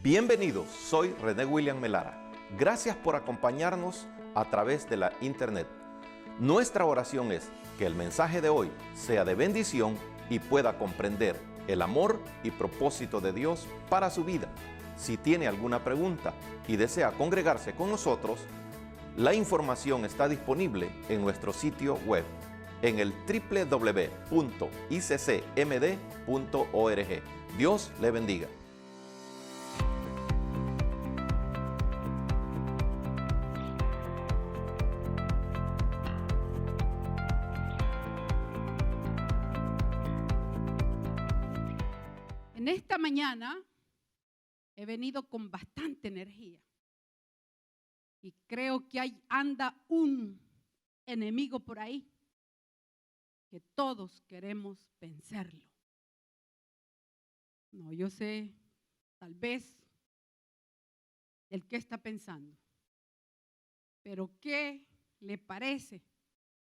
Bienvenidos, soy René William Melara. Gracias por acompañarnos a través de la internet. Nuestra oración es que el mensaje de hoy sea de bendición y pueda comprender el amor y propósito de Dios para su vida. Si tiene alguna pregunta y desea congregarse con nosotros, la información está disponible en nuestro sitio web en el www.iccmd.org. Dios le bendiga. En esta mañana he venido con bastante energía y creo que anda un enemigo por ahí que todos queremos vencerlo. No, yo sé, tal vez, el que está pensando, pero ¿qué le parece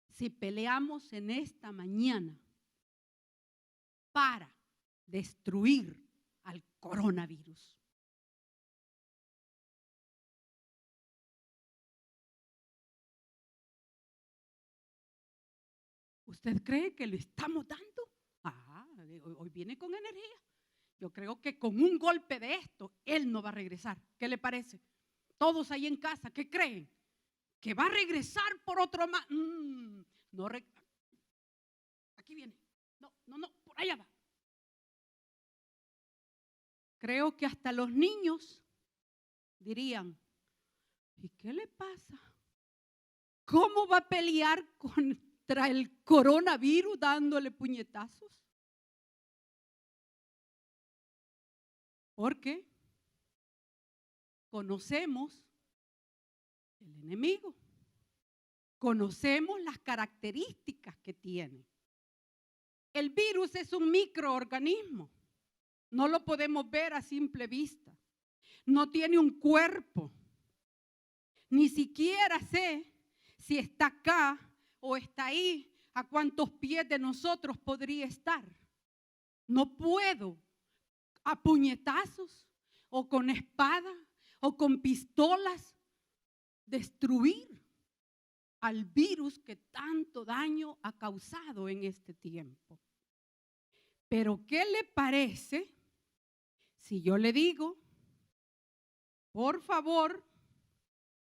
si peleamos en esta mañana para destruir al coronavirus? ¿Usted cree que lo estamos dando? Hoy viene con energía. Yo creo que con un golpe de esto, él no va a regresar. ¿Qué le parece? Todos ahí en casa, ¿qué creen? ¿Que va a regresar por otro más? No, aquí viene. No, por allá va. Creo que hasta los niños dirían, ¿y qué le pasa? ¿Cómo va a pelear contra el coronavirus dándole puñetazos? Porque conocemos el enemigo, conocemos las características que tiene. El virus es un microorganismo, no lo podemos ver a simple vista, no tiene un cuerpo, ni siquiera sé si está acá o está ahí, a cuántos pies de nosotros podría estar. No puedo a puñetazos o con espada o con pistolas destruir al virus que tanto daño ha causado en este tiempo. Pero ¿qué le parece si yo le digo, por favor,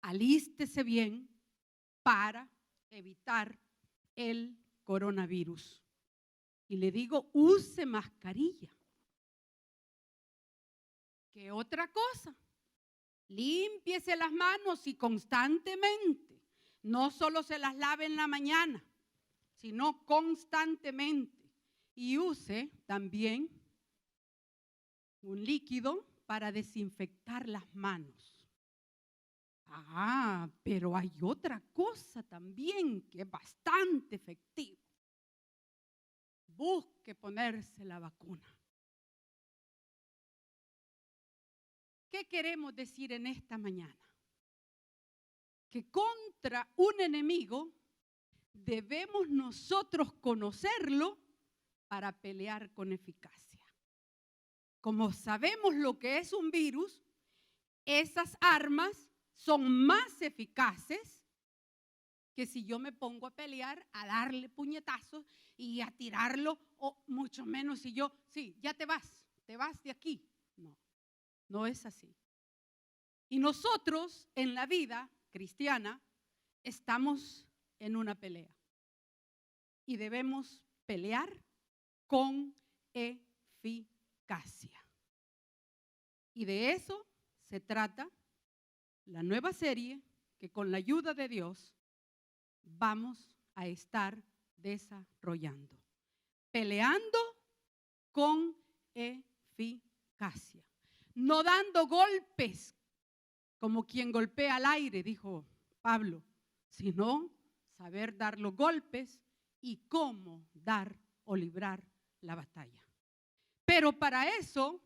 alístese bien para evitar el coronavirus? Y le digo, use mascarilla. ¿Qué otra cosa? Límpiese las manos y constantemente. No solo se las lave en la mañana, sino constantemente. Y use también un líquido para desinfectar las manos. Pero hay otra cosa también que es bastante efectiva. Busque ponerse la vacuna. ¿Qué queremos decir en esta mañana? Que contra un enemigo debemos nosotros conocerlo para pelear con eficacia. Como sabemos lo que es un virus, esas armas son más eficaces que si yo me pongo a pelear, a darle puñetazos y a tirarlo, o mucho menos si yo, ya te vas de aquí. No es así. Y nosotros en la vida cristiana estamos en una pelea y debemos pelear con eficacia. Y de eso se trata la nueva serie que con la ayuda de Dios vamos a estar desarrollando. Peleando con eficacia. No dando golpes como quien golpea al aire, dijo Pablo, sino saber dar los golpes y cómo dar o librar la batalla. Pero para eso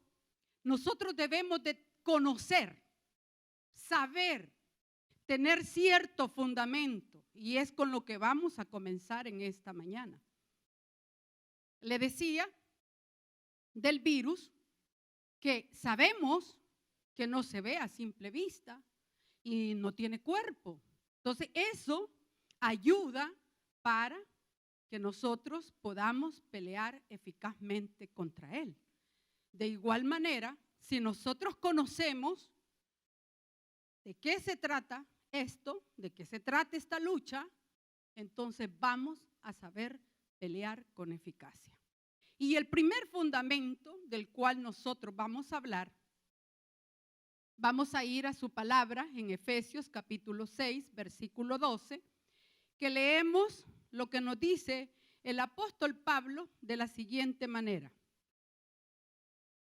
nosotros debemos de conocer, saber, tener cierto fundamento, y es con lo que vamos a comenzar en esta mañana. Le decía del virus que sabemos que no se ve a simple vista y no tiene cuerpo. Entonces eso ayuda para que nosotros podamos pelear eficazmente contra él. De igual manera, si nosotros conocemos de qué se trata esto, de qué se trata esta lucha, entonces vamos a saber pelear con eficacia. Y el primer fundamento del cual nosotros vamos a hablar, vamos a ir a su palabra en Efesios capítulo 6, versículo 12, que leemos lo que nos dice el apóstol Pablo de la siguiente manera.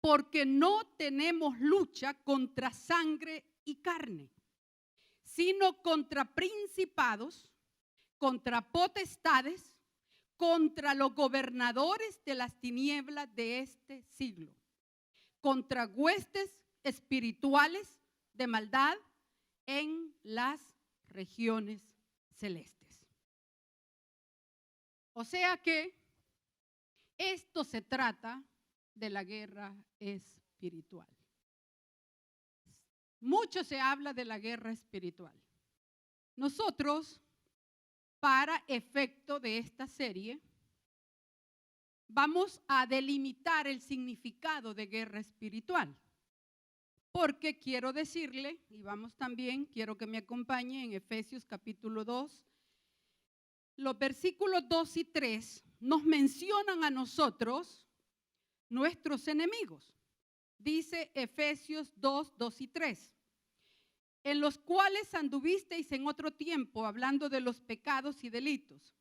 Porque no tenemos lucha contra sangre y carne, sino contra principados, contra potestades, contra los gobernadores de las tinieblas de este siglo, contra huestes espirituales de maldad en las regiones celestes. O sea que esto se trata de la guerra espiritual. Mucho se habla de la guerra espiritual. Nosotros, para efecto de esta serie, vamos a delimitar el significado de guerra espiritual. Porque quiero decirle, y vamos también, quiero que me acompañe en Efesios capítulo 2, los versículos 2 y 3 nos mencionan a nosotros nuestros enemigos. Dice Efesios 2, 2 y 3. En los cuales anduvisteis en otro tiempo, hablando de los pecados y delitos,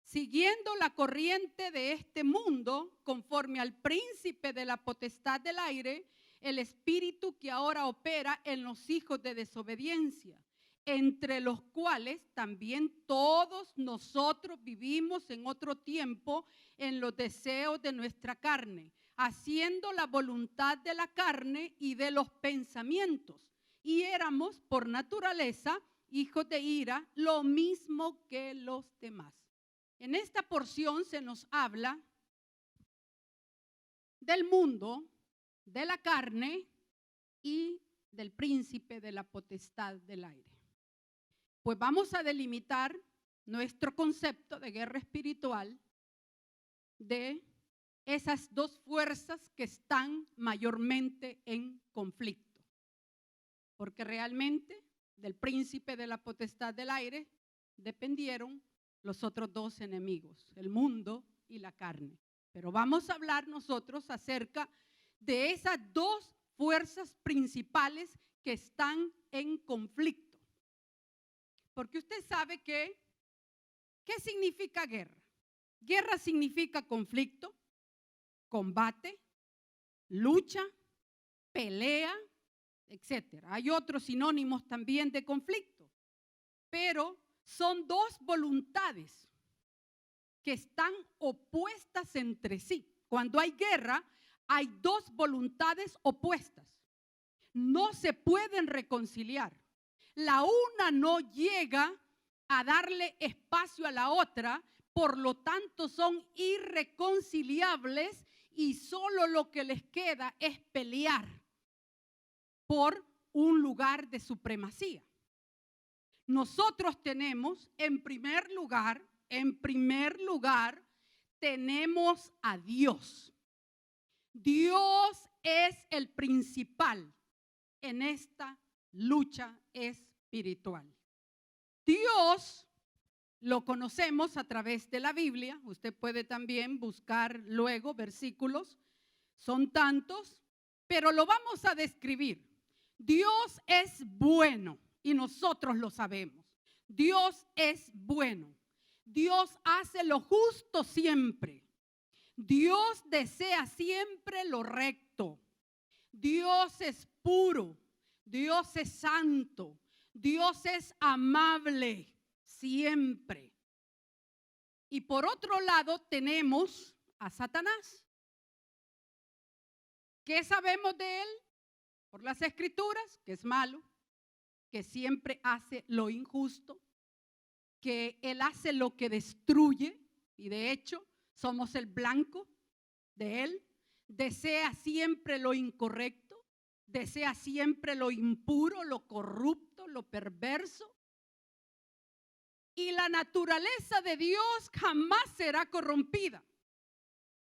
siguiendo la corriente de este mundo, conforme al príncipe de la potestad del aire, el espíritu que ahora opera en los hijos de desobediencia, entre los cuales también todos nosotros vivimos en otro tiempo en los deseos de nuestra carne, haciendo la voluntad de la carne y de los pensamientos. Y éramos por naturaleza hijos de ira, lo mismo que los demás. En esta porción se nos habla del mundo, de la carne y del príncipe de la potestad del aire. Pues vamos a delimitar nuestro concepto de guerra espiritual de esas dos fuerzas que están mayormente en conflicto. Porque realmente del príncipe de la potestad del aire dependieron los otros dos enemigos, el mundo y la carne. Pero vamos a hablar nosotros acerca de esas dos fuerzas principales que están en conflicto. Porque usted sabe ¿qué significa guerra? Guerra significa conflicto, combate, lucha, pelea, etcétera. Hay otros sinónimos también de conflicto, pero son dos voluntades que están opuestas entre sí. Cuando hay guerra, hay dos voluntades opuestas. No se pueden reconciliar. La una no llega a darle espacio a la otra, por lo tanto son irreconciliables y solo lo que les queda es pelear por un lugar de supremacía. Nosotros tenemos, en primer lugar, tenemos a Dios. Dios es el principal en esta lucha espiritual. Dios lo conocemos a través de la Biblia. Usted puede también buscar luego versículos. Son tantos, pero lo vamos a describir. Dios es bueno y nosotros lo sabemos. Dios es bueno. Dios hace lo justo siempre. Dios desea siempre lo recto. Dios es puro. Dios es santo. Dios es amable siempre. Y por otro lado tenemos a Satanás. ¿Qué sabemos de él? Por las Escrituras, que es malo, que siempre hace lo injusto, que él hace lo que destruye, y de hecho somos el blanco de él. Desea siempre lo incorrecto, desea siempre lo impuro, lo corrupto, lo perverso. Y la naturaleza de Dios jamás será corrompida.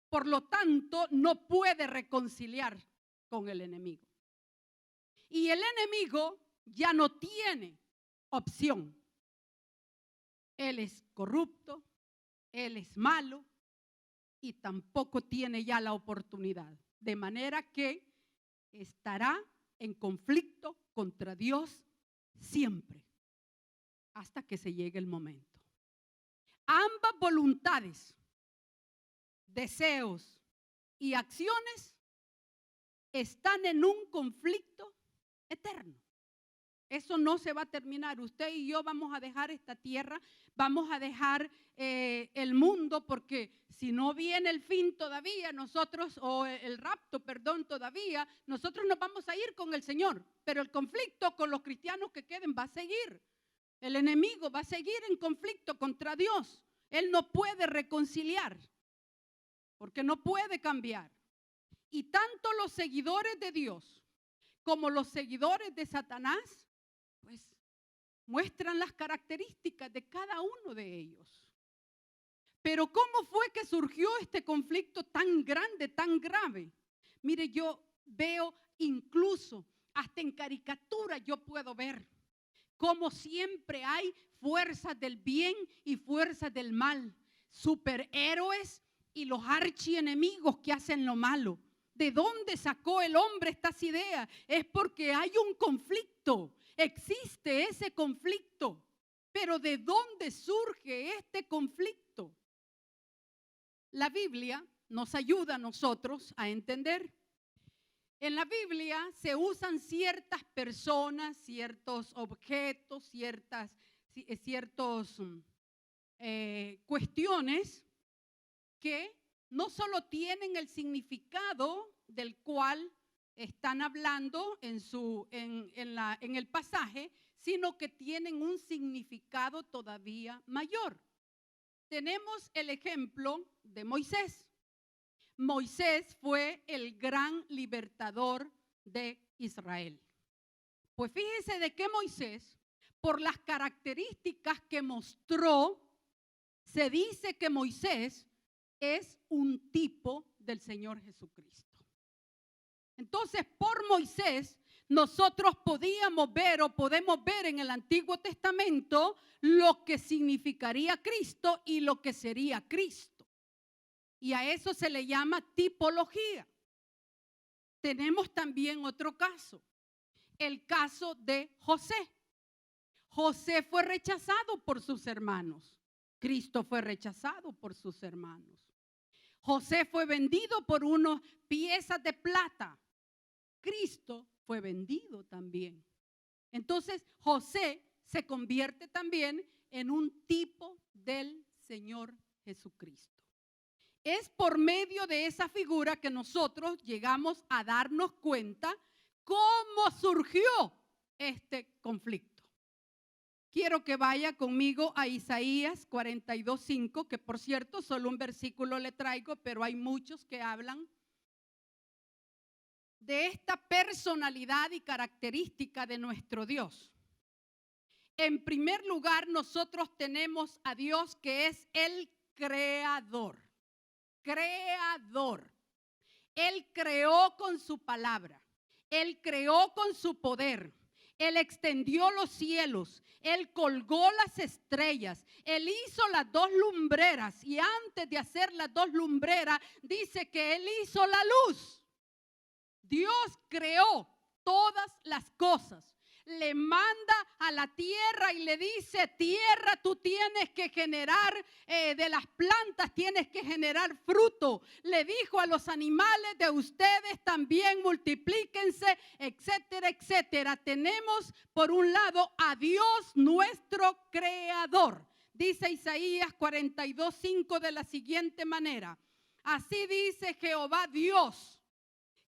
Por lo tanto, no puede reconciliar con el enemigo. Y el enemigo ya no tiene opción. Él es corrupto, él es malo y tampoco tiene ya la oportunidad. De manera que estará en conflicto contra Dios siempre, hasta que se llegue el momento. Ambas voluntades, deseos y acciones están en un conflicto eterno. Eso no se va a terminar. Usted y yo vamos a dejar esta tierra, vamos a dejar el mundo, porque si no viene el fin todavía, nosotros, o el rapto, perdón, todavía, nosotros nos vamos a ir con el Señor. Pero el conflicto con los cristianos que queden va a seguir. El enemigo va a seguir en conflicto contra Dios. Él no puede reconciliar, porque no puede cambiar. Y tanto los seguidores de Dios como los seguidores de Satanás, pues muestran las características de cada uno de ellos. Pero ¿cómo fue que surgió este conflicto tan grande, tan grave? Mire, yo veo incluso, hasta en caricatura yo puedo ver cómo siempre hay fuerzas del bien y fuerzas del mal, superhéroes y los archienemigos que hacen lo malo. ¿De dónde sacó el hombre estas ideas? Es porque hay un conflicto, existe ese conflicto. Pero ¿de dónde surge este conflicto? La Biblia nos ayuda a nosotros a entender. En la Biblia se usan ciertas personas, ciertos objetos, ciertas cuestiones que no solo tienen el significado del cual están hablando en el pasaje, sino que tienen un significado todavía mayor. Tenemos el ejemplo de Moisés. Moisés fue el gran libertador de Israel. Pues fíjese de que Moisés, por las características que mostró, se dice que Moisés es un tipo del Señor Jesucristo. Entonces, por Moisés, nosotros podíamos ver o podemos ver en el Antiguo Testamento lo que significaría Cristo y lo que sería Cristo. Y a eso se le llama tipología. Tenemos también otro caso, el caso de José. José fue rechazado por sus hermanos. Cristo fue rechazado por sus hermanos. José fue vendido por unas piezas de plata. Cristo fue vendido también. Entonces, José se convierte también en un tipo del Señor Jesucristo. Es por medio de esa figura que nosotros llegamos a darnos cuenta cómo surgió este conflicto. Quiero que vaya conmigo a Isaías 42:5, que por cierto solo un versículo le traigo, pero hay muchos que hablan de esta personalidad y característica de nuestro Dios. En primer lugar, nosotros tenemos a Dios, que es el creador. Creador. Él creó con su palabra. Él creó con su poder. Él extendió los cielos. Él colgó las estrellas. Él hizo las dos lumbreras. Y antes de hacer las dos lumbreras, dice que Él hizo la luz. Dios creó todas las cosas. Le manda a la tierra y le dice: tierra, tú tienes que generar de las plantas, tienes que generar fruto. Le dijo a los animales: de ustedes también multiplíquense, etcétera, etcétera. Tenemos por un lado a Dios, nuestro creador. Dice Isaías 42:5 de la siguiente manera: así dice Jehová Dios,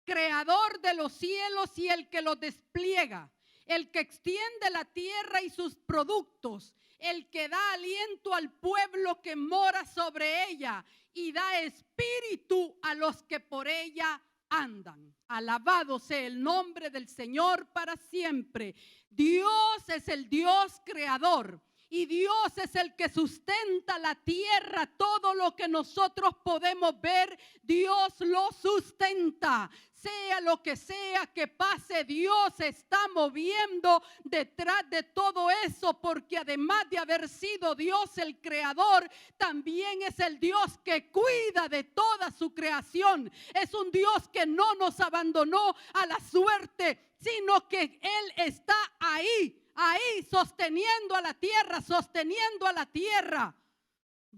creador de los cielos y el que los despliega, el que extiende la tierra y sus productos, el que da aliento al pueblo que mora sobre ella y da espíritu a los que por ella andan. Alabado sea el nombre del Señor para siempre. Dios es el Dios creador. Y Dios es el que sustenta la tierra. Todo lo que nosotros podemos ver, Dios lo sustenta. Sea lo que sea que pase, Dios se está moviendo detrás de todo eso, porque además de haber sido Dios el creador, también es el Dios que cuida de toda su creación. Es un Dios que no nos abandonó a la suerte, sino que Él está ahí sosteniendo a la tierra, sosteniendo a la tierra.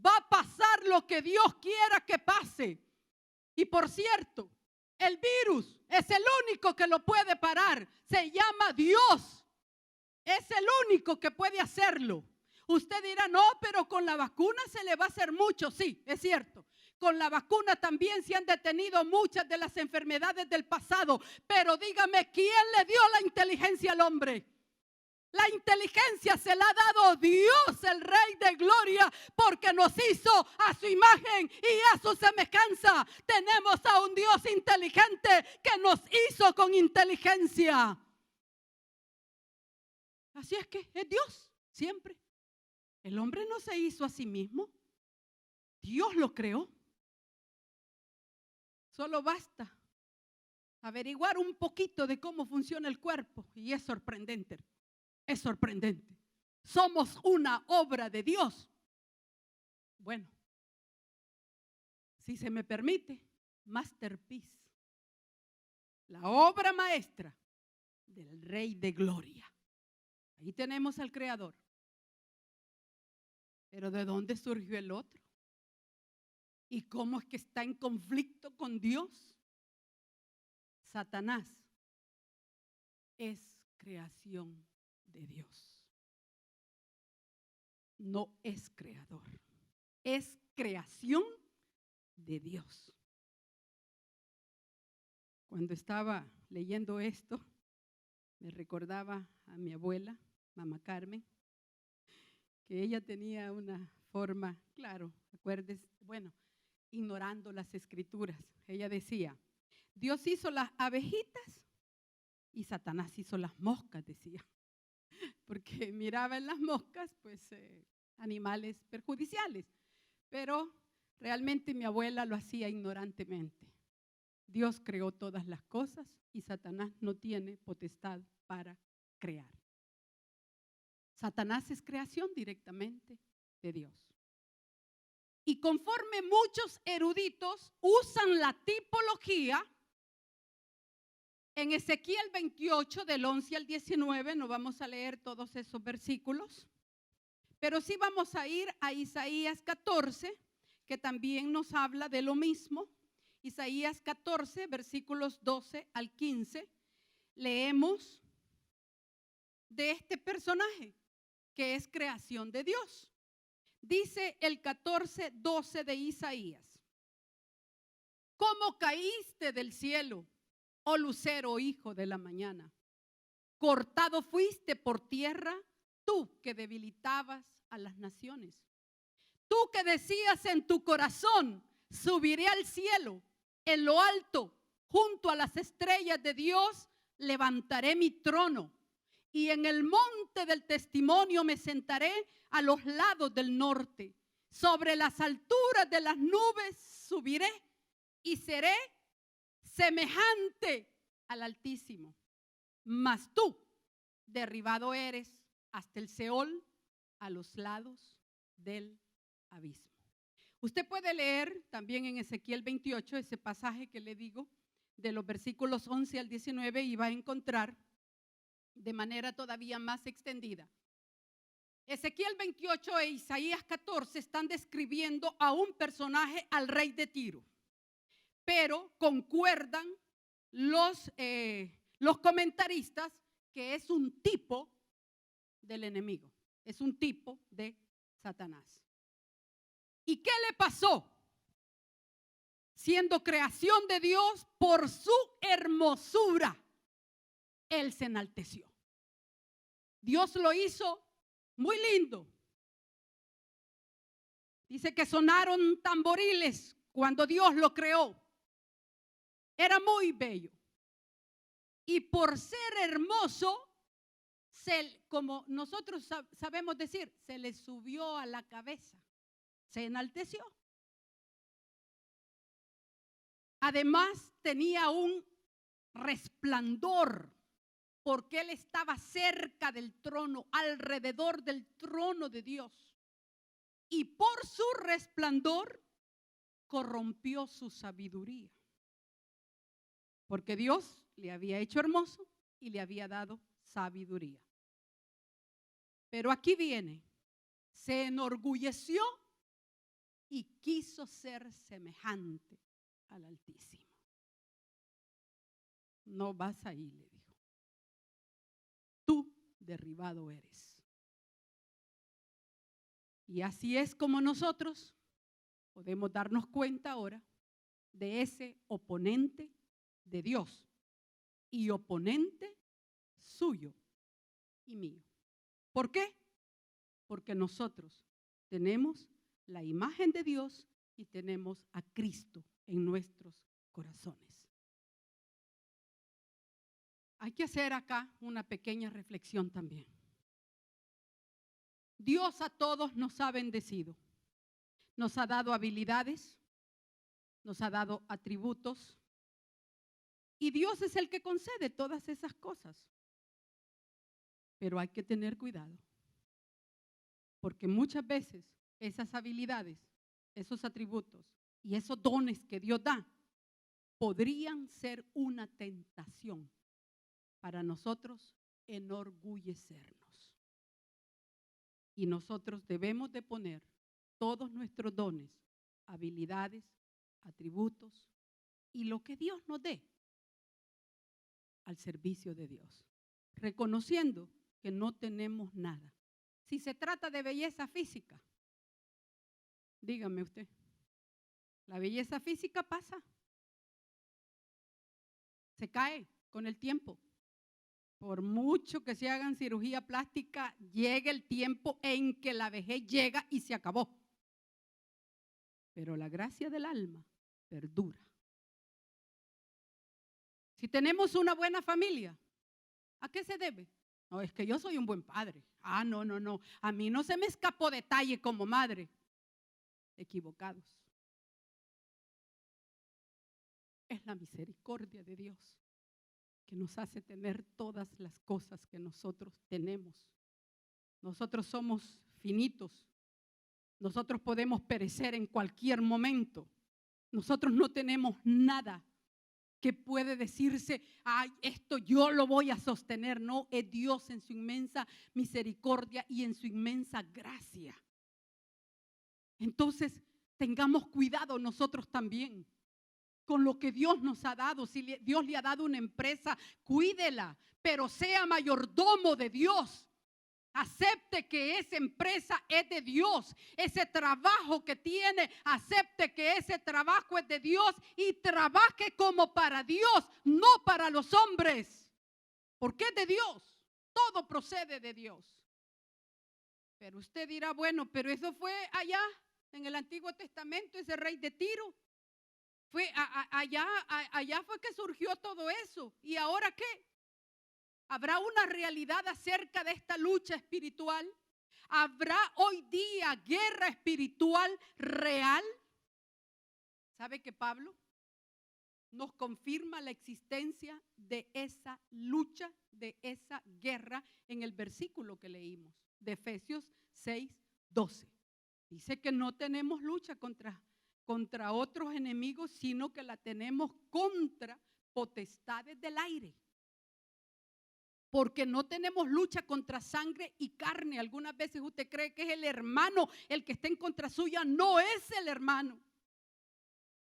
Va a pasar lo que Dios quiera que pase. Y por cierto, el virus es el único que lo puede parar. Se llama Dios. Es el único que puede hacerlo. Usted dirá, no, pero con la vacuna se le va a hacer mucho. Sí, es cierto. Con la vacuna también se han detenido muchas de las enfermedades del pasado. Pero dígame, ¿quién le dio la inteligencia al hombre? La inteligencia se la ha dado Dios, el Rey de Gloria, porque nos hizo a su imagen y a su semejanza. Tenemos a un Dios inteligente que nos hizo con inteligencia. Así es que es Dios, siempre. El hombre no se hizo a sí mismo. Dios lo creó. Solo basta averiguar un poquito de cómo funciona el cuerpo y es sorprendente. Es sorprendente. Somos una obra de Dios. Bueno, si se me permite, masterpiece. La obra maestra del Rey de Gloria. Ahí tenemos al Creador. Pero ¿de dónde surgió el otro? ¿Y cómo es que está en conflicto con Dios? Satanás es creación de Dios. No es creador, es creación de Dios. Cuando estaba leyendo esto, me recordaba a mi abuela, mamá Carmen, que ella tenía una forma, claro, acuérdense, bueno, ignorando las escrituras. Ella decía, Dios hizo las abejitas y Satanás hizo las moscas, decía. Porque miraba en las moscas, pues, animales perjudiciales. Pero realmente mi abuela lo hacía ignorantemente. Dios creó todas las cosas y Satanás no tiene potestad para crear. Satanás es creación directamente de Dios. Y conforme muchos eruditos usan la tipología, en Ezequiel 28, del 11 al 19, no vamos a leer todos esos versículos, pero sí vamos a ir a Isaías 14, que también nos habla de lo mismo. Isaías 14, versículos 12 al 15, leemos de este personaje que es creación de Dios. Dice el 14, 12 de Isaías: ¿Cómo caíste del cielo, oh lucero, hijo de la mañana? Cortado fuiste por tierra, tú que debilitabas a las naciones. Tú que decías en tu corazón, subiré al cielo, en lo alto, junto a las estrellas de Dios, levantaré mi trono. Y en el monte del testimonio me sentaré a los lados del norte. Sobre las alturas de las nubes subiré y seré semejante al Altísimo. Mas tú, derribado eres hasta el Seol, a los lados del abismo. Usted puede leer también en Ezequiel 28 ese pasaje que le digo, de los versículos 11 al 19, y va a encontrar de manera todavía más extendida. Ezequiel 28 e Isaías 14 están describiendo a un personaje, al rey de Tiro, pero concuerdan los comentaristas que es un tipo del enemigo, es un tipo de Satanás. ¿Y qué le pasó? Siendo creación de Dios, por su hermosura, él se enalteció. Dios lo hizo muy lindo. Dice que sonaron tamboriles cuando Dios lo creó. Era muy bello. Y por ser hermoso, como nosotros sabemos decir, se le subió a la cabeza, se enalteció. Además, tenía un resplandor, porque él estaba cerca del trono, alrededor del trono de Dios. Y por su resplandor, corrompió su sabiduría. Porque Dios le había hecho hermoso y le había dado sabiduría. Pero aquí viene, se enorgulleció y quiso ser semejante al Altísimo. No vas ahí, le dijo. Tú derribado eres. Y así es como nosotros podemos darnos cuenta ahora de ese oponente de Dios y oponente suyo y mío. ¿Por qué? Porque nosotros tenemos la imagen de Dios y tenemos a Cristo en nuestros corazones. Hay que hacer acá una pequeña reflexión también. Dios a todos nos ha bendecido, nos ha dado habilidades, nos ha dado atributos y Dios es el que concede todas esas cosas. Pero hay que tener cuidado, porque muchas veces esas habilidades, esos atributos y esos dones que Dios da podrían ser una tentación para nosotros enorgullecernos. Y nosotros debemos de poner todos nuestros dones, habilidades, atributos y lo que Dios nos dé al servicio de Dios, reconociendo que no tenemos nada. Si se trata de belleza física, dígame usted, la belleza física pasa, se cae con el tiempo. Por mucho que se hagan cirugía plástica, llega el tiempo en que la vejez llega y se acabó. Pero la gracia del alma perdura. Si tenemos una buena familia, ¿a qué se debe? No, es que yo soy un buen padre. No. A mí no se me escapó detalle como madre. Equivocados. Es la misericordia de Dios que nos hace tener todas las cosas que nosotros tenemos. Nosotros somos finitos. Nosotros podemos perecer en cualquier momento. Nosotros no tenemos nada que puede decirse, ay, esto yo lo voy a sostener. No, es Dios en su inmensa misericordia y en su inmensa gracia. Entonces, tengamos cuidado nosotros también con lo que Dios nos ha dado. Si Dios le ha dado una empresa, cuídela, pero sea mayordomo de Dios. Acepte que esa empresa es de Dios. Ese trabajo que tiene, acepte que ese trabajo es de Dios y trabaje como para Dios, no para los hombres. Porque es de Dios. Todo procede de Dios. Pero usted dirá, bueno, pero eso fue allá en el Antiguo Testamento, ese rey de Tiro. Allá fue que surgió todo eso. ¿Y ahora qué? ¿Habrá una realidad acerca de esta lucha espiritual? ¿Habrá hoy día guerra espiritual real? ¿Sabe que Pablo nos confirma la existencia de esa lucha, de esa guerra en el versículo que leímos, de Efesios 6:12? Dice que no tenemos lucha contra otros enemigos, sino que la tenemos contra potestades del aire. Porque no tenemos lucha contra sangre y carne. Algunas veces usted cree que es el hermano el que está en contra suya. No es el hermano.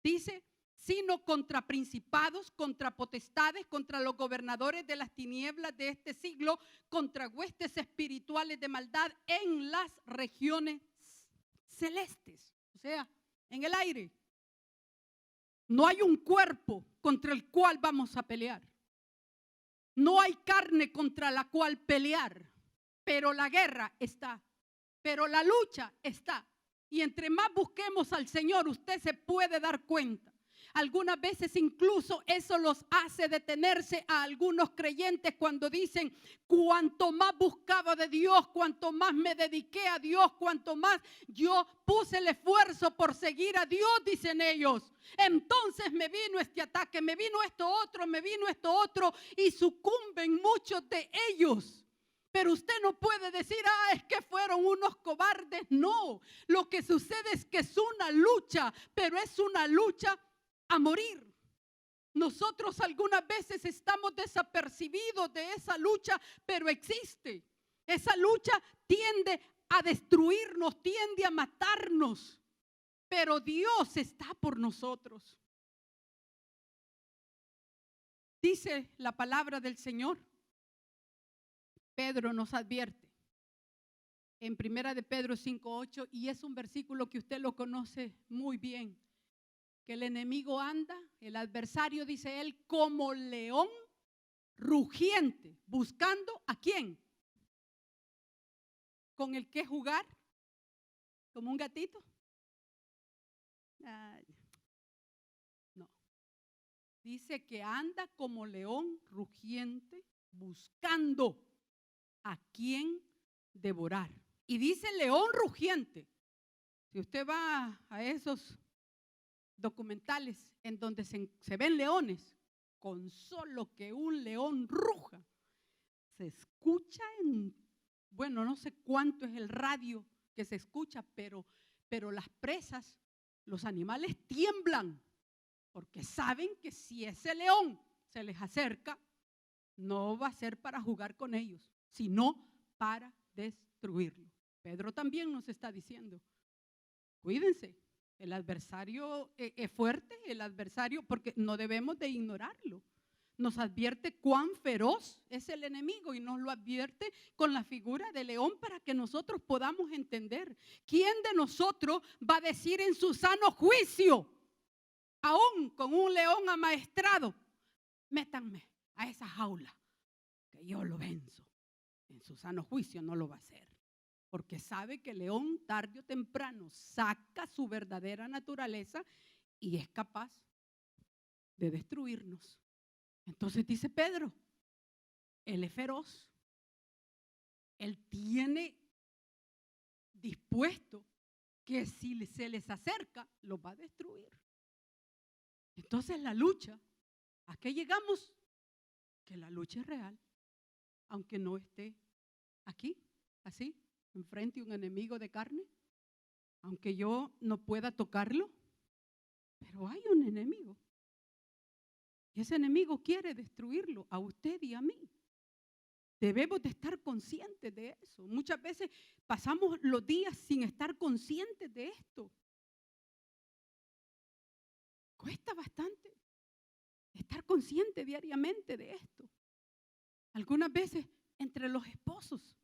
Dice, sino contra principados, contra potestades, contra los gobernadores de las tinieblas de este siglo, contra huestes espirituales de maldad en las regiones celestes. O sea, en el aire. No hay un cuerpo contra el cual vamos a pelear. No hay carne contra la cual pelear, pero la guerra está, pero la lucha está. Y entre más busquemos al Señor, usted se puede dar cuenta. Algunas veces incluso eso los hace detenerse a algunos creyentes cuando dicen: cuanto más buscaba de Dios, cuanto más me dediqué a Dios, cuanto más yo puse el esfuerzo por seguir a Dios, dicen ellos, entonces me vino este ataque, me vino esto otro, y sucumben muchos de ellos. Pero usted no puede decir: es que fueron unos cobardes. No, lo que sucede es que es una lucha, pero es una lucha a morir. Nosotros algunas veces estamos desapercibidos de esa lucha, pero existe. Esa lucha tiende a destruirnos, tiende a matarnos, pero Dios está por nosotros. Dice la palabra del Señor. Pedro nos advierte en 1 de Pedro 5:8, y es un versículo que usted lo conoce muy bien, que el enemigo anda, el adversario, dice él, como león rugiente, buscando ¿a quién? ¿Con el que jugar? ¿Como un gatito? No. Dice que anda como león rugiente, buscando a quién devorar. Y dice león rugiente. Si usted va a esos documentales en donde se ven leones, con solo que un león ruja, se escucha bueno, no sé cuánto es el radio que se escucha, pero las presas, los animales tiemblan, porque saben que si ese león se les acerca, no va a ser para jugar con ellos, sino para destruirlo. Pedro también nos está diciendo: cuídense, el adversario es fuerte, el adversario, porque no debemos de ignorarlo. Nos advierte cuán feroz es el enemigo y nos lo advierte con la figura de león para que nosotros podamos entender. ¿Quién de nosotros va a decir en su sano juicio, aún con un león amaestrado: métanme a esa jaula que yo lo venzo? En su sano juicio no lo va a hacer, porque sabe que el león tarde o temprano saca su verdadera naturaleza y es capaz de destruirnos. Entonces dice Pedro, él es feroz, él tiene dispuesto que si se les acerca, los va a destruir. Entonces la lucha, ¿a qué llegamos? Que la lucha es real, aunque no esté aquí, así, enfrente de un enemigo de carne, aunque yo no pueda tocarlo, pero hay un enemigo. Y ese enemigo quiere destruirlo a usted y a mí. Debemos de estar conscientes de eso. Muchas veces pasamos los días sin estar conscientes de esto. Cuesta bastante estar consciente diariamente de esto. Algunas veces entre los esposos.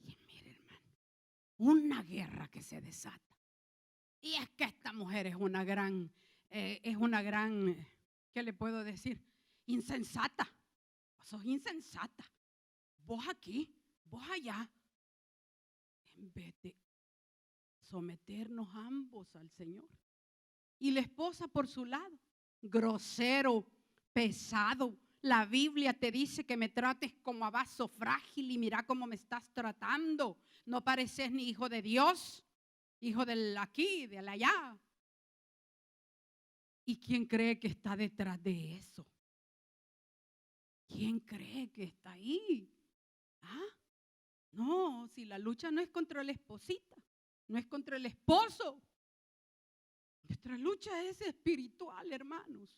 Y mire, hermano, una guerra que se desata. Y es que esta mujer es una gran, ¿qué le puedo decir? Insensata. Vos sos insensata. Vos aquí, vos allá. En vez de someternos ambos al Señor. Y la esposa por su lado, grosero, pesado. La Biblia te dice que me trates como a vaso frágil y mira cómo me estás tratando. No pareces ni hijo de Dios, hijo del aquí, del allá. ¿Y quién cree que está detrás de eso? ¿Quién cree que está ahí? No, si la lucha no es contra la esposita, no es contra el esposo. Nuestra lucha es espiritual, hermanos.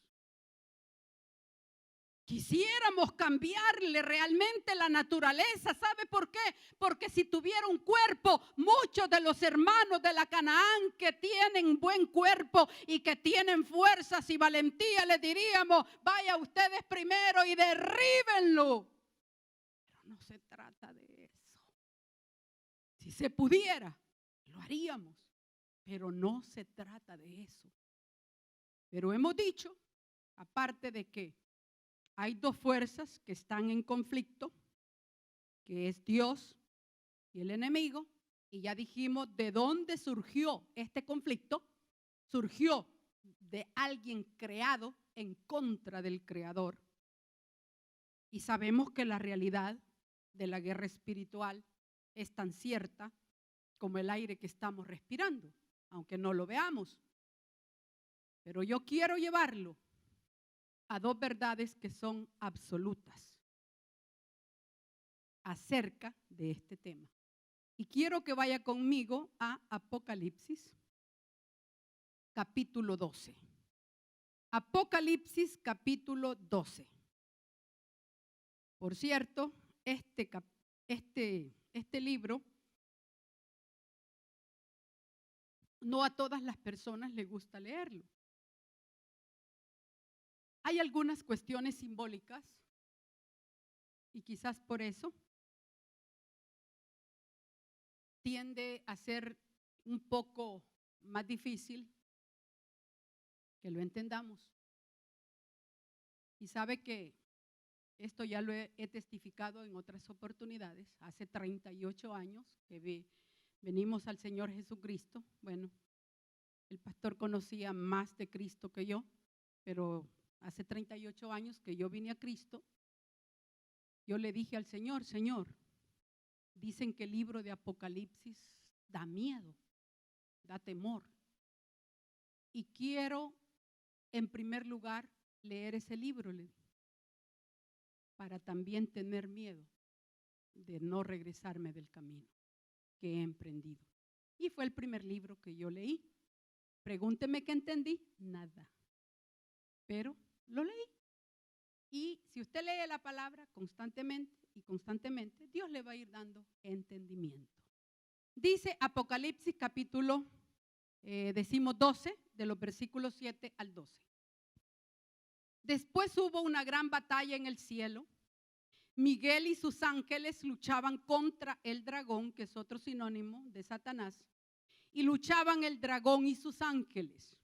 Quisiéramos cambiarle realmente la naturaleza. ¿Sabe por qué? Porque si tuviera un cuerpo, muchos de los hermanos de la Canaán que tienen buen cuerpo y que tienen fuerzas y valentía, les diríamos: vaya ustedes primero y derríbenlo. Pero no se trata de eso. Si se pudiera, lo haríamos. Pero no se trata de eso. Pero hemos dicho, aparte de que hay dos fuerzas que están en conflicto, que es Dios y el enemigo, y ya dijimos de dónde surgió este conflicto. Surgió de alguien creado en contra del Creador. Y sabemos que la realidad de la guerra espiritual es tan cierta como el aire que estamos respirando, aunque no lo veamos. Pero yo quiero llevarlo a dos verdades que son absolutas acerca de este tema. Y quiero que vaya conmigo a Apocalipsis, capítulo 12. Apocalipsis, capítulo 12. Por cierto, este libro, no a todas las personas les gusta leerlo. Hay algunas cuestiones simbólicas y quizás por eso tiende a ser un poco más difícil que lo entendamos. Y sabe que esto ya lo he testificado en otras oportunidades. Hace 38 años que venimos al Señor Jesucristo. Bueno, el pastor conocía más de Cristo que yo, pero hace 38 años que yo vine a Cristo, yo le dije al Señor, Señor, dicen que el libro de Apocalipsis da miedo, da temor. Y quiero, en primer lugar, leer ese libro, para también tener miedo de no regresarme del camino que he emprendido. Y fue el primer libro que yo leí. Pregúnteme qué entendí, nada. Pero lo leí. Y si usted lee la palabra constantemente y constantemente, Dios le va a ir dando entendimiento. Dice Apocalipsis capítulo, decimos 12, de los versículos 7 al 12. Después hubo una gran batalla en el cielo. Miguel y sus ángeles luchaban contra el dragón, que es otro sinónimo de Satanás, y luchaban el dragón y sus ángeles,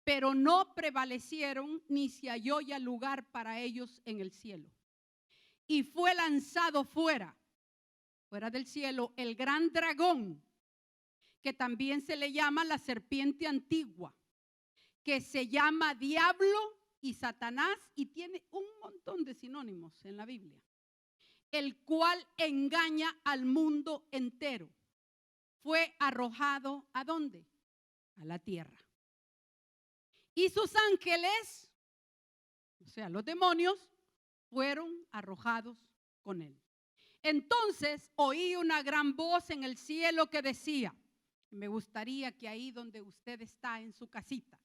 pero no prevalecieron ni se halló ya lugar para ellos en el cielo. Y fue lanzado fuera del cielo, el gran dragón, que también se le llama la serpiente antigua, que se llama Diablo y Satanás, y tiene un montón de sinónimos en la Biblia, el cual engaña al mundo entero. Fue arrojado ¿a dónde? A la tierra. Y sus ángeles, o sea, los demonios, fueron arrojados con él. Entonces oí una gran voz en el cielo que decía, me gustaría que ahí donde usted está en su casita,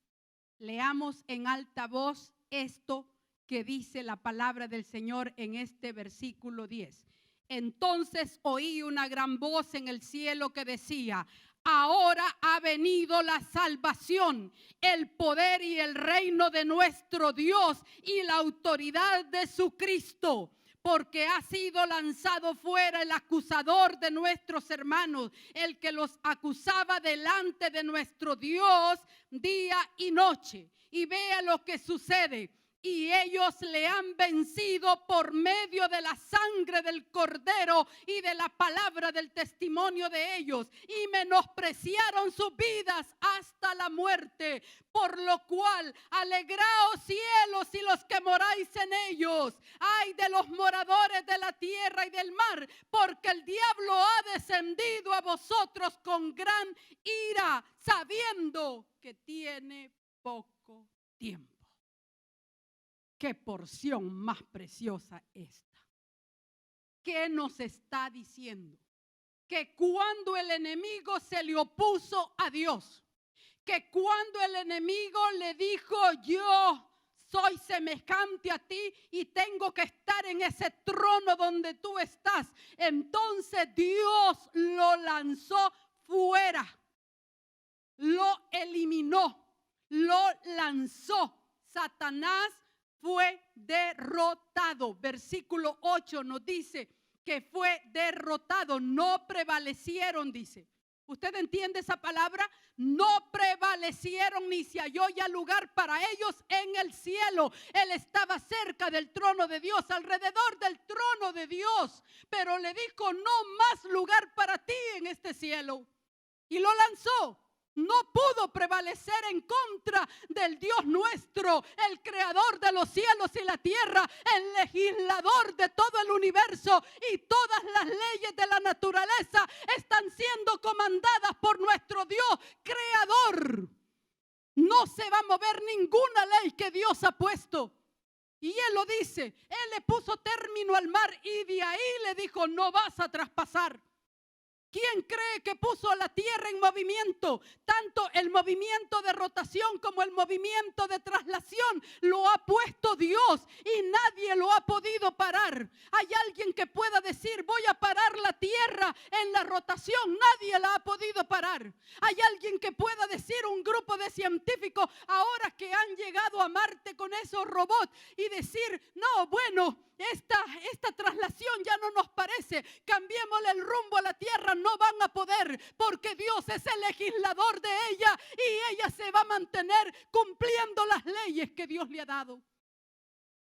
leamos en alta voz esto que dice la palabra del Señor en este versículo 10. Entonces oí una gran voz en el cielo que decía, ahora ha venido la salvación, el poder y el reino de nuestro Dios y la autoridad de su Cristo. Porque ha sido lanzado fuera el acusador de nuestros hermanos, el que los acusaba delante de nuestro Dios día y noche. Y vea lo que sucede. Y ellos le han vencido por medio de la sangre del Cordero y de la palabra del testimonio de ellos. Y menospreciaron sus vidas hasta la muerte. Por lo cual, alegraos cielos y los que moráis en ellos. Ay de los moradores de la tierra y del mar, porque el diablo ha descendido a vosotros con gran ira, sabiendo que tiene poco tiempo. Qué porción más preciosa esta. ¿Qué nos está diciendo? Que cuando el enemigo se le opuso a Dios, que cuando el enemigo le dijo, yo soy semejante a ti y tengo que estar en ese trono donde tú estás, entonces Dios lo lanzó fuera, lo eliminó, lo lanzó. Satanás fue derrotado. Versículo 8 nos dice que fue derrotado, no prevalecieron, dice. ¿Usted entiende esa palabra? No prevalecieron ni se halló ya lugar para ellos en el cielo. Él estaba cerca del trono de Dios, alrededor del trono de Dios, pero le dijo, no más lugar para ti en este cielo. Y lo lanzó. no pudo prevalecer en contra del Dios nuestro, el creador de los cielos y la tierra, el legislador de todo el universo, y todas las leyes de la naturaleza están siendo comandadas por nuestro Dios creador. No se va a mover ninguna ley que Dios ha puesto. Y Él lo dice, Él le puso término al mar y de ahí le dijo, no vas a traspasar. ¿Quién cree que puso la tierra en movimiento? Tanto el movimiento de rotación como el movimiento de traslación lo ha puesto Dios y nadie lo ha podido parar. Hay alguien que pueda decir, voy a parar la tierra en la rotación. Nadie la ha podido parar. Hay alguien que pueda decir, un grupo de científicos ahora que han llegado a Marte con esos robots y decir, no, bueno, esta traslación ya no nos parece, cambiémosle el rumbo a la tierra. No van a poder, porque Dios es el legislador de ella y ella se va a mantener cumpliendo las leyes que Dios le ha dado.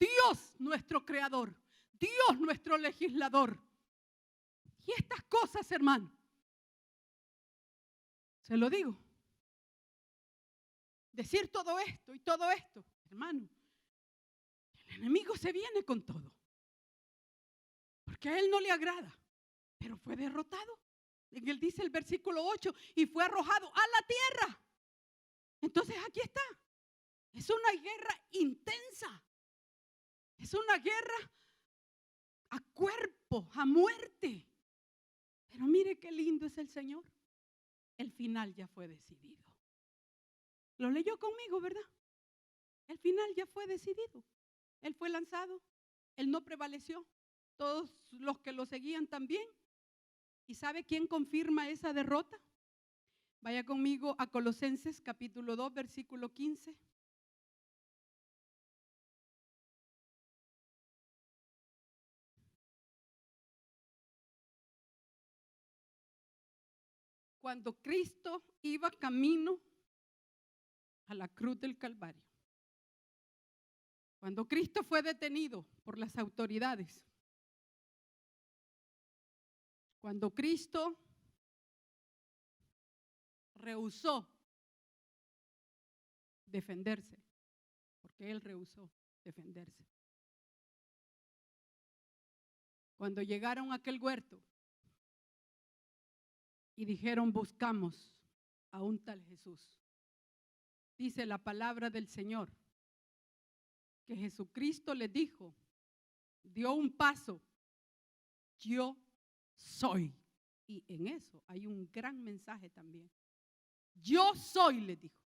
Dios nuestro creador, Dios nuestro legislador. Y estas cosas, hermano, se lo digo, decir todo esto y todo esto, hermano, el enemigo se viene con todo, porque a él no le agrada, pero fue derrotado. Él dice el versículo 8, y fue arrojado a la tierra. Entonces aquí está. Es una guerra intensa. Es una guerra a cuerpo, a muerte. Pero mire qué lindo es el Señor. El final ya fue decidido. Lo leyó conmigo, ¿verdad? El final ya fue decidido. Él fue lanzado. Él no prevaleció. Todos los que lo seguían también. ¿Y sabe quién confirma esa derrota? Vaya conmigo a Colosenses capítulo 2, versículo 15. Cuando Cristo iba camino a la cruz del Calvario, cuando Cristo fue detenido por las autoridades, cuando Cristo rehusó defenderse, porque Él rehusó defenderse. Cuando llegaron a aquel huerto y dijeron, buscamos a un tal Jesús, dice la palabra del Señor, que Jesucristo les dijo, dio un paso, yo soy. Y en eso hay un gran mensaje también. Yo soy, le dijo.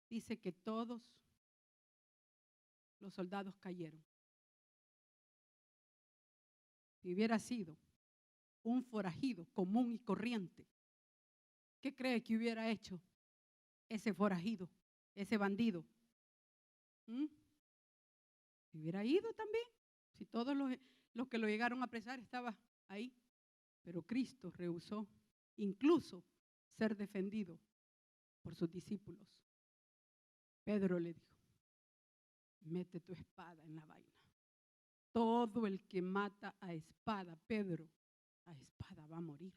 Dice que todos los soldados cayeron. Si hubiera sido un forajido común y corriente, ¿qué cree que hubiera hecho ese forajido, ese bandido? ¿Se hubiera ido también? Si todos los que lo llegaron a apresar estaban ahí. Pero Cristo rehusó incluso ser defendido por sus discípulos. Pedro le dijo, mete tu espada en la vaina. Todo el que mata a espada, Pedro, a espada va a morir.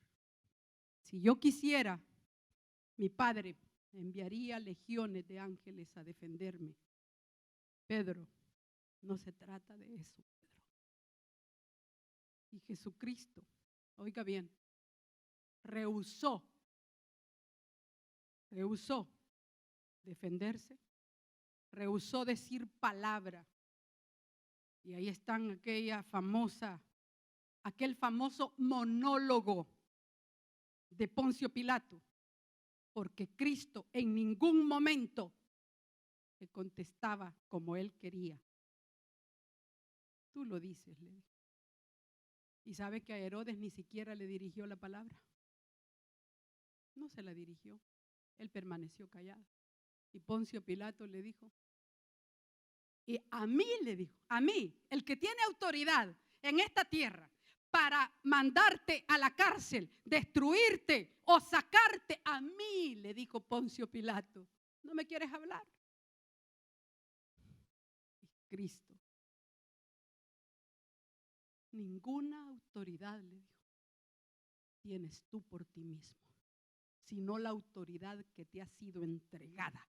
Si yo quisiera, mi Padre enviaría legiones de ángeles a defenderme. Pedro, no se trata de eso, Pedro. Y Jesucristo, oiga bien, rehusó defenderse, rehusó decir palabra. Y ahí están aquel famoso monólogo de Poncio Pilato, porque Cristo en ningún momento le contestaba como él quería. Tú lo dices, le dijo. Y sabe que a Herodes ni siquiera le dirigió la palabra. No se la dirigió. Él permaneció callado. Y Poncio Pilato le dijo, y a mí le dijo, a mí, el que tiene autoridad en esta tierra para mandarte a la cárcel, destruirte o sacarte, a mí le dijo Poncio Pilato, ¿no me quieres hablar? Y Cristo, ninguna autoridad, le dijo, tienes tú por ti mismo, sino la autoridad que te ha sido entregada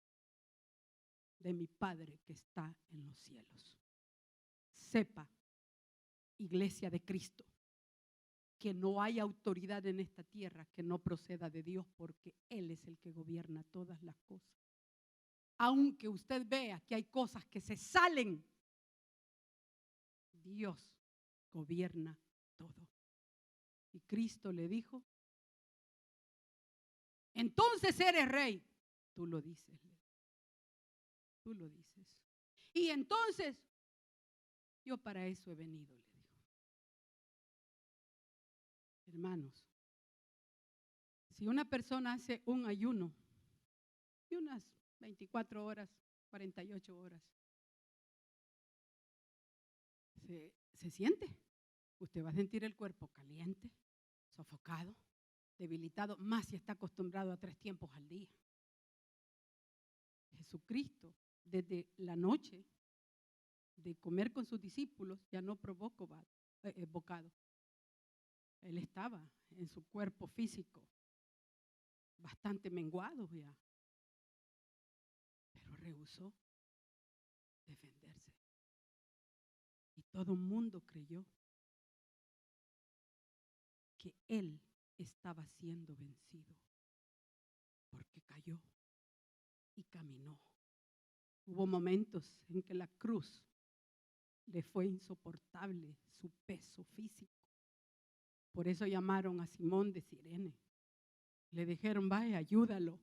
de mi Padre que está en los cielos. Sepa, Iglesia de Cristo, que no hay autoridad en esta tierra que no proceda de Dios, porque Él es el que gobierna todas las cosas. Aunque usted vea que hay cosas que se salen, Dios gobierna todo. Y Cristo le dijo, entonces eres rey. Tú lo dices. Tú lo dices. Y entonces, yo para eso he venido, le dijo. Hermanos, si una persona hace un ayuno de unas 24 horas, 48 horas, se siente. Usted va a sentir el cuerpo caliente, sofocado, debilitado, más si está acostumbrado a 3 tiempos al día. Jesucristo, desde la noche de comer con sus discípulos, ya no probó bocado. Él estaba en su cuerpo físico bastante menguado ya, pero rehusó defenderse. Y todo el mundo creyó que él estaba siendo vencido, porque cayó y caminó. Hubo momentos en que la cruz le fue insoportable, su peso físico. Por eso llamaron a Simón de Cirene. Le dijeron, vaya, ayúdalo.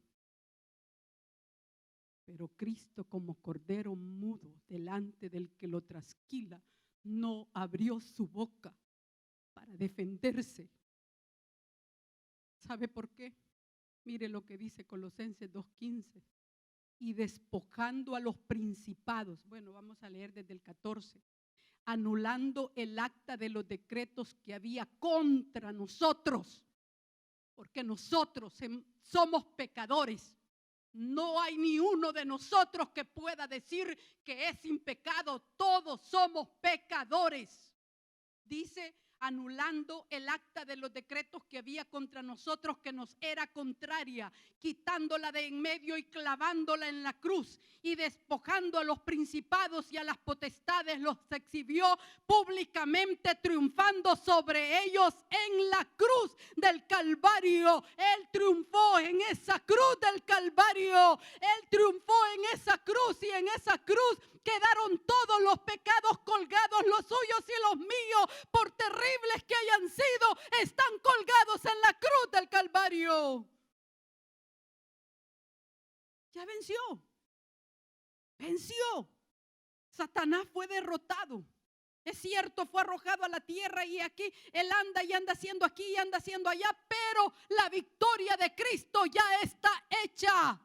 Pero Cristo, como cordero mudo delante del que lo trasquila, no abrió su boca para defenderse. ¿Sabe por qué? Mire lo que dice Colosenses 2:15. Y despojando a los principados, bueno, vamos a leer desde el 14, anulando el acta de los decretos que había contra nosotros, porque nosotros somos pecadores. No hay ni uno de nosotros que pueda decir que es sin pecado. Todos somos pecadores. Dice, anulando el acta de los decretos que había contra nosotros, que nos era contraria, quitándola de en medio y clavándola en la cruz, y despojando a los principados y a las potestades, los exhibió públicamente, triunfando sobre ellos en la cruz del Calvario. Él triunfó en esa cruz del Calvario. Él triunfó en esa cruz, y en esa cruz quedaron todos los pecados colgados, los suyos y los míos, por terribles que hayan sido, están colgados en la cruz del Calvario. Ya venció. Venció. Satanás fue derrotado. Es cierto, fue arrojado a la tierra, y aquí él anda y anda haciendo aquí y anda haciendo allá, pero la victoria de Cristo ya está hecha.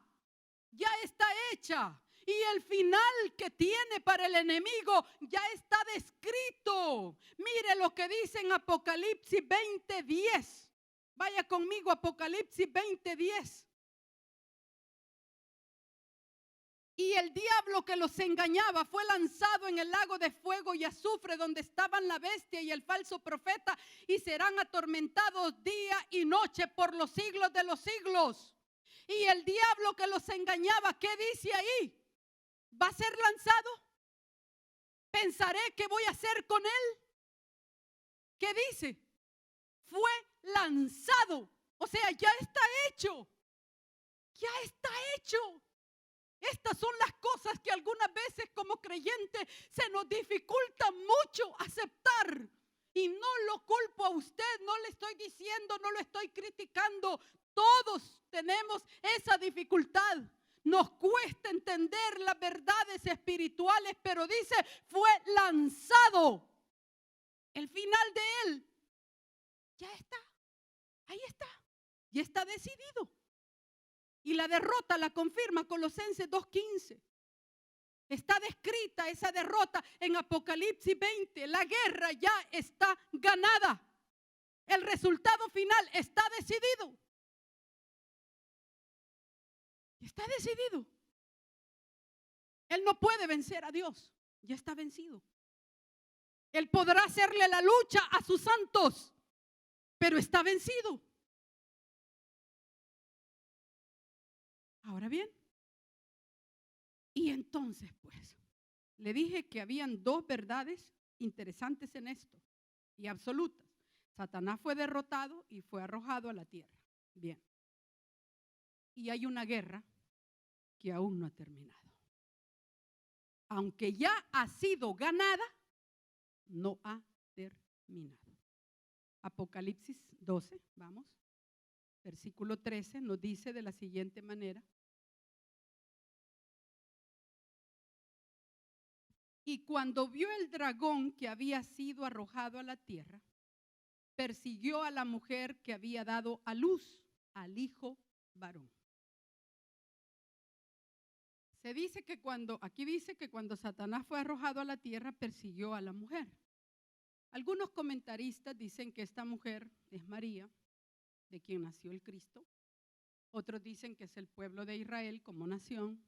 Ya está hecha. Y el final que tiene para el enemigo ya está descrito. Mire lo que dice en Apocalipsis 20:10. Vaya conmigo, Apocalipsis 20:10. Y el diablo que los engañaba fue lanzado en el lago de fuego y azufre, donde estaban la bestia y el falso profeta, y serán atormentados día y noche por los siglos de los siglos. Y el diablo que los engañaba, ¿qué dice ahí? ¿Va a ser lanzado? ¿Pensaré qué voy a hacer con él? ¿Qué dice? Fue lanzado. O sea, ya está hecho. Ya está hecho. Estas son las cosas que algunas veces como creyentes se nos dificulta mucho aceptar. Y no lo culpo a usted, no le estoy diciendo, no lo estoy criticando. Todos tenemos esa dificultad. Nos cuesta entender las verdades espirituales, pero dice, fue lanzado. El final de él ya está. Ahí está. Ya está decidido. Y la derrota la confirma Colosenses 2:15. Está descrita esa derrota en Apocalipsis 20. La guerra ya está ganada. El resultado final está decidido. Está decidido. Él no puede vencer a Dios. Ya está vencido. Él podrá hacerle la lucha a sus santos, pero está vencido. Ahora bien, y entonces pues, le dije que habían dos verdades interesantes en esto y absolutas. Satanás fue derrotado y fue arrojado a la tierra. Bien. Y hay una guerra que aún no ha terminado. Aunque ya ha sido ganada, no ha terminado. Apocalipsis 12, vamos, versículo 13 nos dice de la siguiente manera. Y cuando vio el dragón que había sido arrojado a la tierra, persiguió a la mujer que había dado a luz al hijo varón. Aquí dice que cuando Satanás fue arrojado a la tierra, persiguió a la mujer. Algunos comentaristas dicen que esta mujer es María, de quien nació el Cristo. Otros dicen que es el pueblo de Israel como nación.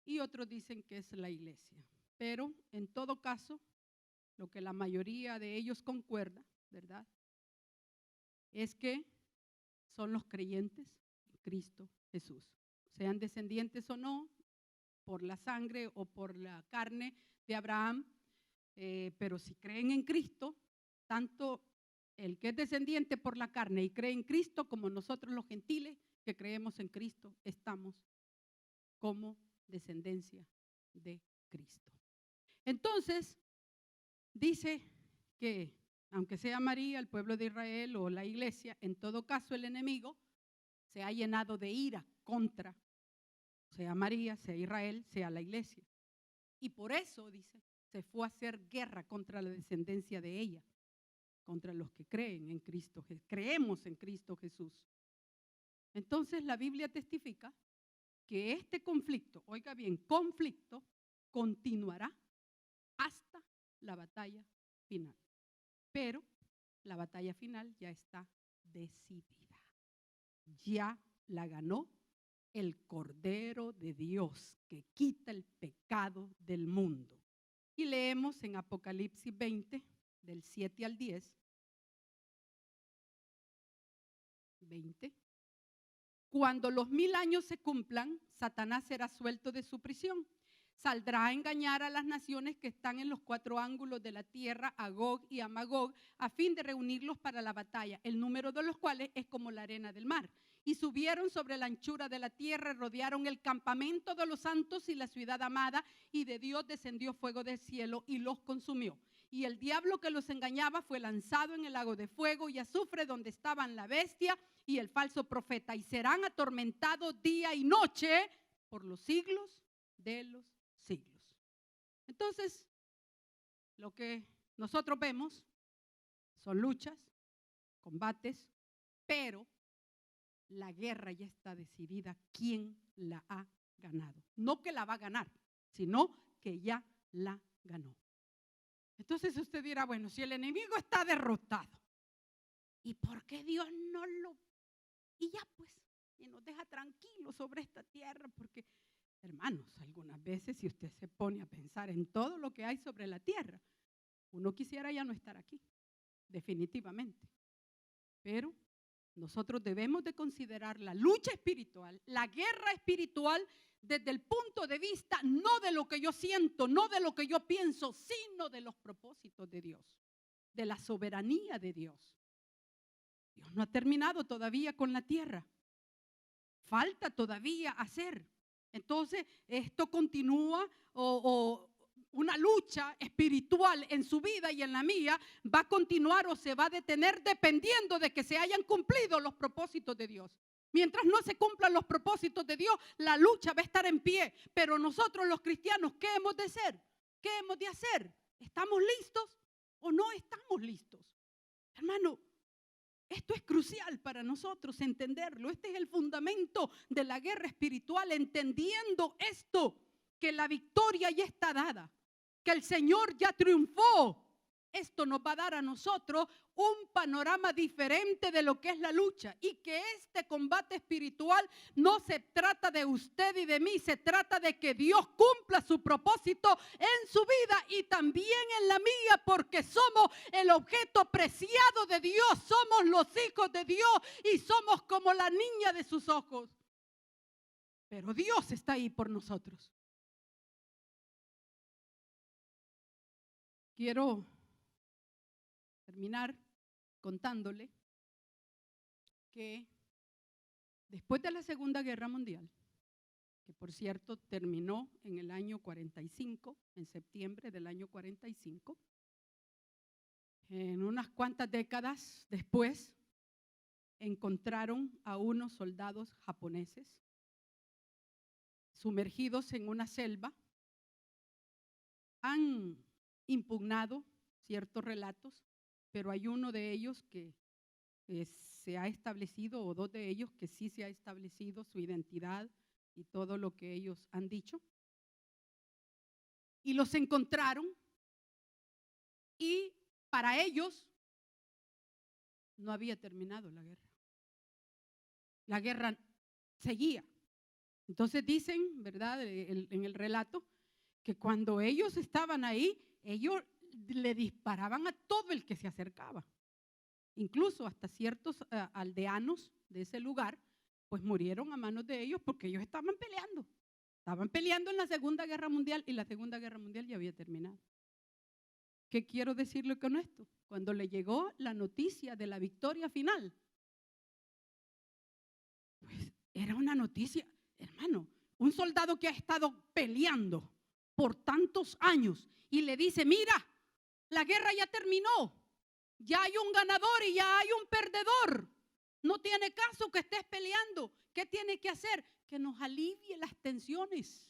Y otros dicen que es la iglesia. Pero en todo caso, lo que la mayoría de ellos concuerda, ¿verdad?, es que son los creyentes en Cristo Jesús. Sean descendientes o no, por la sangre o por la carne de Abraham, pero si creen en Cristo, tanto el que es descendiente por la carne y cree en Cristo, como nosotros los gentiles que creemos en Cristo, estamos como descendencia de Cristo. Entonces, dice que aunque sea María, el pueblo de Israel o la iglesia, en todo caso el enemigo se ha llenado de ira contra, sea María, sea Israel, sea la iglesia. Y por eso, dice, se fue a hacer guerra contra la descendencia de ella, contra los que creen en Cristo, creemos en Cristo Jesús. Entonces la Biblia testifica que este conflicto, oiga bien, conflicto, continuará hasta la batalla final. Pero la batalla final ya está decidida. Ya la ganó el Cordero de Dios que quita el pecado del mundo. Y leemos en Apocalipsis 20, del 7 al 10. 20. Cuando los 1000 años se cumplan, Satanás será suelto de su prisión. Saldrá a engañar a las naciones que están en los 4 ángulos de la tierra, a Gog y a Magog, a fin de reunirlos para la batalla, el número de los cuales es como la arena del mar. Y subieron sobre la anchura de la tierra, rodearon el campamento de los santos y la ciudad amada, y de Dios descendió fuego del cielo y los consumió. Y el diablo que los engañaba fue lanzado en el lago de fuego y azufre, donde estaban la bestia y el falso profeta, y serán atormentados día y noche por los siglos de los siglos. Entonces, lo que nosotros vemos son luchas, combates, pero la guerra ya está decidida quién la ha ganado. No que la va a ganar, sino que ya la ganó. Entonces usted dirá, bueno, si el enemigo está derrotado, ¿y por qué Dios no lo? Y ya pues, y nos deja tranquilos sobre esta tierra, porque hermanos, algunas veces si usted se pone a pensar en todo lo que hay sobre la tierra, uno quisiera ya no estar aquí, definitivamente. Pero nosotros debemos de considerar la lucha espiritual, la guerra espiritual, desde el punto de vista no de lo que yo siento, no de lo que yo pienso, sino de los propósitos de Dios, de la soberanía de Dios. Dios no ha terminado todavía con la tierra. Falta todavía hacer. Entonces, esto continúa o una lucha espiritual en su vida y en la mía va a continuar o se va a detener dependiendo de que se hayan cumplido los propósitos de Dios. Mientras no se cumplan los propósitos de Dios, la lucha va a estar en pie. Pero nosotros los cristianos, ¿qué hemos de hacer? ¿Qué hemos de hacer? ¿Estamos listos o no estamos listos? Hermano, esto es crucial para nosotros entenderlo. Este es el fundamento de la guerra espiritual, entendiendo esto, que la victoria ya está dada, que el Señor ya triunfó. Esto nos va a dar a nosotros un panorama diferente de lo que es la lucha, y que este combate espiritual no se trata de usted y de mí, se trata de que Dios cumpla su propósito en su vida y también en la mía, porque somos el objeto preciado de Dios, somos los hijos de Dios y somos como la niña de sus ojos. pero Dios está ahí por nosotros. Quiero terminar contándole que después de la Segunda Guerra Mundial, que por cierto terminó en el año 45, en septiembre del año 45, en unas cuantas décadas después encontraron a unos soldados japoneses sumergidos en una selva. Han impugnado ciertos relatos, pero hay uno de ellos que se ha establecido, o dos de ellos que sí se ha establecido su identidad y todo lo que ellos han dicho. Y los encontraron, y para ellos no había terminado la guerra. La guerra seguía. Entonces dicen, ¿verdad?, en el relato, que cuando ellos estaban ahí, ellos le disparaban a todo el que se acercaba. Incluso hasta ciertos aldeanos de ese lugar, pues murieron a manos de ellos porque ellos estaban peleando. Estaban peleando en la Segunda Guerra Mundial, y la Segunda Guerra Mundial ya había terminado. ¿Qué quiero decirle con esto? Cuando le llegó la noticia de la victoria final, pues era una noticia, hermano, un soldado que ha estado peleando por tantos años y le dice, mira, la guerra ya terminó, ya hay un ganador y ya hay un perdedor. No tiene caso que estés peleando. ¿Qué tiene que hacer? Que nos alivie las tensiones.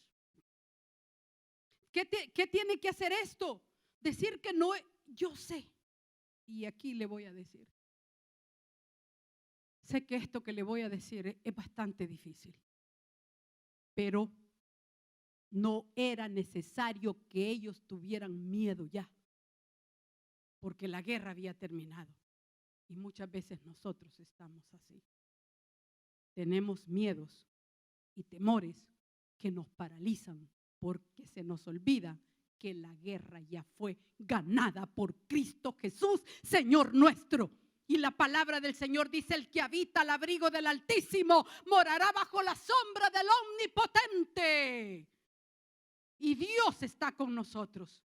¿Qué tiene que hacer esto? Decir que no, yo sé. Y aquí le voy a decir. Sé que esto que le voy a decir es bastante difícil, pero no era necesario que ellos tuvieran miedo ya, porque la guerra había terminado. Y muchas veces nosotros estamos así. Tenemos miedos y temores que nos paralizan porque se nos olvida que la guerra ya fue ganada por Cristo Jesús, Señor nuestro. Y la palabra del Señor dice, el que habita al abrigo del Altísimo morará bajo la sombra del Omnipotente. Y Dios está con nosotros.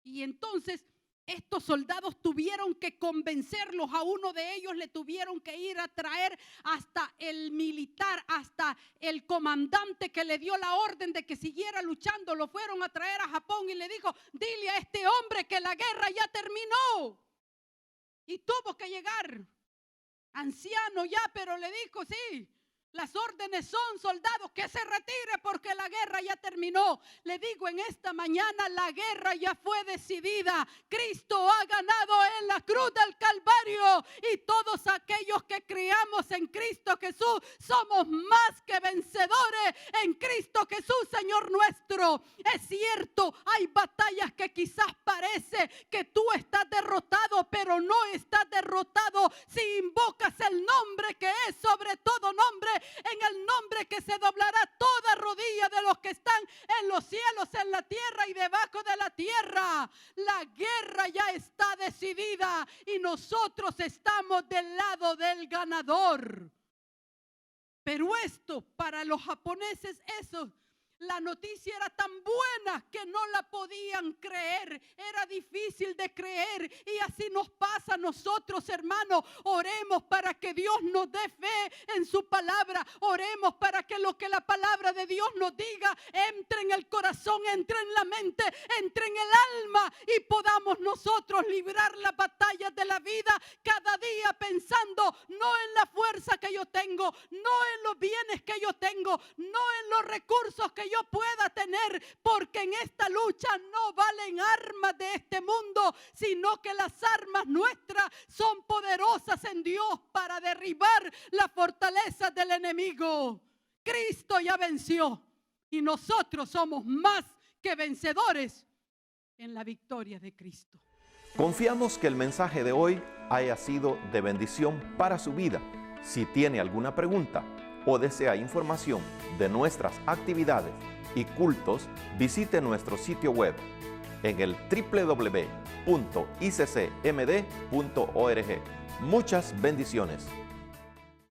Y entonces estos soldados tuvieron que convencerlos. A uno de ellos le tuvieron que ir a traer hasta el militar, hasta el comandante que le dio la orden de que siguiera luchando. Lo fueron a traer a Japón y le dijo, dile a este hombre que la guerra ya terminó. Y tuvo que llegar, anciano ya, pero le dijo, sí, las órdenes son, soldados, que se retire porque la guerra ya terminó. Le digo en esta mañana, la guerra ya fue decidida. Cristo ha ganado en la cruz del Calvario, y todos aquellos que creamos en Cristo Jesús somos más que vencedores en Cristo Jesús, Señor nuestro. Es cierto, hay batallas que quizás parece que tú estás derrotado, pero no estás derrotado si invocas el nombre que es sobre todo nombre, en el nombre que se doblará toda rodilla de los que están en los cielos, en la tierra y debajo de la tierra. La guerra ya está decidida y nosotros estamos del lado del ganador. Pero esto, para los japoneses, la noticia era tan buena que no la podían creer. Era difícil de creer, y así nos pasa a nosotros, hermanos. Oremos para que Dios nos dé fe en su palabra. Oremos para que lo que la palabra de Dios nos diga entre en el corazón, entre en la mente, entre en el alma, y podamos nosotros librar las batallas de la vida cada día pensando no en la fuerza que yo tengo, no en los bienes que yo tengo, no en los recursos que yo pueda tener, porque en esta lucha no valen armas de este mundo, sino que las armas nuestras son poderosas en Dios para derribar la fortaleza del enemigo. Cristo ya venció y nosotros somos más que vencedores en la victoria de Cristo. Confiamos que el mensaje de hoy haya sido de bendición para su vida. Si tiene alguna pregunta o desea información de nuestras actividades y cultos, visite nuestro sitio web en el www.iccmd.org. Muchas bendiciones.